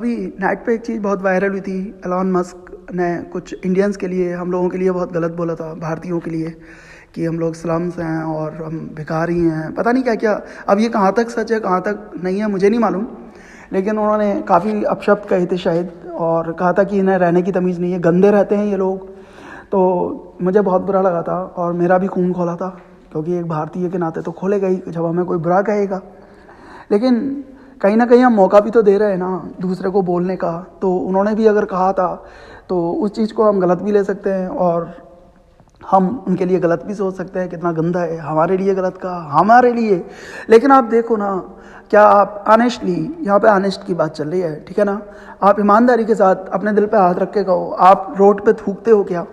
अभी नेट पे एक चीज़ बहुत वायरल हुई थी। एलॉन मस्क ने कुछ इंडियंस के लिए, हम लोगों के लिए बहुत गलत बोला था, भारतीयों के लिए, कि हम लोग स्लम्स हैं और हम भिखारी हैं, पता नहीं क्या क्या। अब ये कहाँ तक सच है कहाँ तक नहीं है मुझे नहीं मालूम, लेकिन उन्होंने काफ़ी अपशब्द कहे थे शायद, और कहा था कि इन्हें रहने की तमीज़ नहीं है, गंदे रहते हैं ये लोग। तो मुझे बहुत बुरा लगा था और मेरा भी खून खोला था, क्योंकि एक भारतीय के नाते तो खोलेगा ही जब हमें कोई बुरा कहेगा। लेकिन कहीं ना कहीं हम मौका भी तो दे रहे हैं ना दूसरे को बोलने का। तो उन्होंने भी अगर कहा था तो उस चीज़ को हम गलत भी ले सकते हैं और हम उनके लिए गलत भी सोच सकते हैं, कितना गंदा है, हमारे लिए गलत कहा, हमारे लिए। लेकिन आप देखो ना, क्या आप ऑनेस्टली, यहाँ पे ऑनेस्ट की बात चल रही है, ठीक है ना, आप ईमानदारी के साथ अपने दिल पे हाथ रख के कहो, आप रोड पे थूकते हो क्या?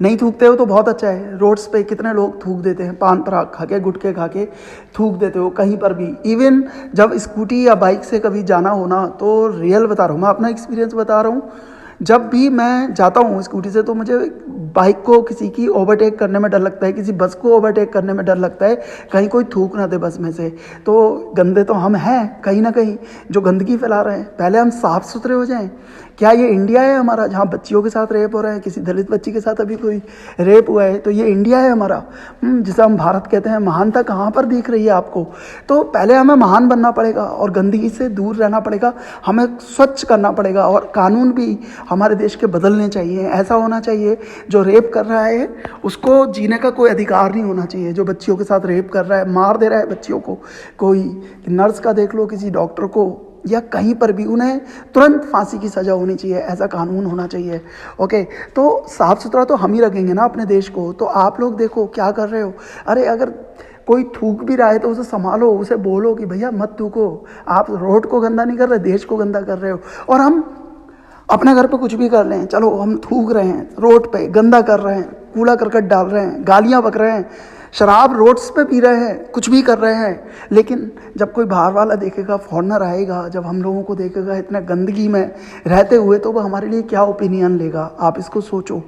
नहीं थूकते हो तो बहुत अच्छा है। रोड्स पे कितने लोग थूक देते हैं, पान पराग खा के, गुटखे खा के थूक देते हो कहीं पर भी। इवन जब स्कूटी या बाइक से कभी जाना हो ना, तो रियल बता रहा हूँ, मैं अपना एक्सपीरियंस बता रहा हूँ, जब भी मैं जाता हूँ स्कूटी से तो मुझे बाइक को किसी की ओवरटेक करने में डर लगता है, किसी बस को ओवरटेक करने में डर लगता है, कहीं कोई थूक ना दे बस में से। तो गंदे तो हम हैं कहीं ना कहीं, जो गंदगी फैला रहे हैं। पहले हम साफ सुथरे हो जाएं। क्या ये इंडिया है हमारा जहाँ बच्चियों के साथ रेप हो रहा है, किसी दलित बच्ची के साथ अभी कोई रेप हुआ है? तो ये इंडिया है हमारा, जिसे हम भारत कहते हैं। महानता कहाँ पर दिख रही है आपको? तो पहले हमें महान बनना पड़ेगा और गंदगी से दूर रहना पड़ेगा, हमें स्वच्छ करना पड़ेगा, और कानून भी हमारे देश के बदलने चाहिए। ऐसा होना चाहिए, जो रेप कर रहा है उसको जीने का कोई अधिकार नहीं होना चाहिए। जो बच्चियों के साथ रेप कर रहा है, मार दे रहा है बच्चियों को, कोई नर्स का देख लो, किसी डॉक्टर को, या कहीं पर भी, उन्हें तुरंत फांसी की सज़ा होनी चाहिए। ऐसा कानून होना चाहिए। ओके, तो साफ़ सुथरा तो हम ही रखेंगे ना अपने देश को। तो आप लोग देखो क्या कर रहे हो। अरे अगर कोई थूक भी रहा है तो उसे संभालो, उसे बोलो कि भैया मत थूको। आप रोड को गंदा नहीं कर रहे, देश को गंदा कर रहे हो। और हम अपने घर पे कुछ भी कर रहे हैं, चलो हम थूक रहे हैं, रोड पे गंदा कर रहे हैं, कूड़ा करकट डाल रहे हैं, गालियाँ बक रहे हैं, शराब रोड्स पे पी रहे हैं, कुछ भी कर रहे हैं। लेकिन जब कोई बाहर वाला देखेगा, फॉरेनर आएगा, जब हम लोगों को देखेगा इतने गंदगी में रहते हुए, तो वो हमारे लिए क्या ओपिनियन लेगा? आप इसको सोचो।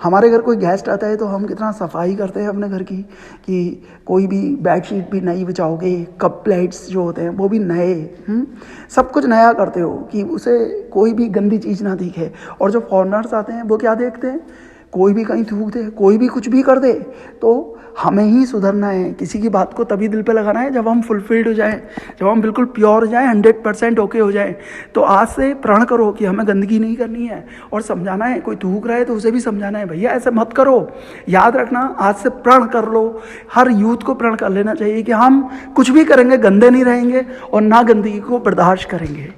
हमारे घर कोई गेस्ट आता है तो हम कितना सफाई करते हैं अपने घर की, कि कोई भी बेडशीट भी नई बिछाओगे, कप प्लेट्स जो होते हैं वो भी नए, सब कुछ नया करते हो कि उसे कोई भी गंदी चीज़ ना दिखे। और जो फॉरेनर्स आते हैं वो क्या देखते हैं? कोई भी कहीं थूक दे, कोई भी कुछ भी कर दे। तो हमें ही सुधरना है। किसी की बात को तभी दिल पे लगाना है जब हम फुलफिल्ड हो जाएं, जब हम बिल्कुल प्योर हो जाएं, 100% ओके हो जाएं। तो आज से प्रण करो कि हमें गंदगी नहीं करनी है, और समझाना है। कोई थूक रहा है तो उसे भी समझाना है, भैया ऐसे मत करो। याद रखना, आज से प्रण कर लो। हर यूथ को प्रण कर लेना चाहिए कि हम कुछ भी करेंगे, गंदे नहीं रहेंगे और ना गंदगी को बर्दाश्त करेंगे।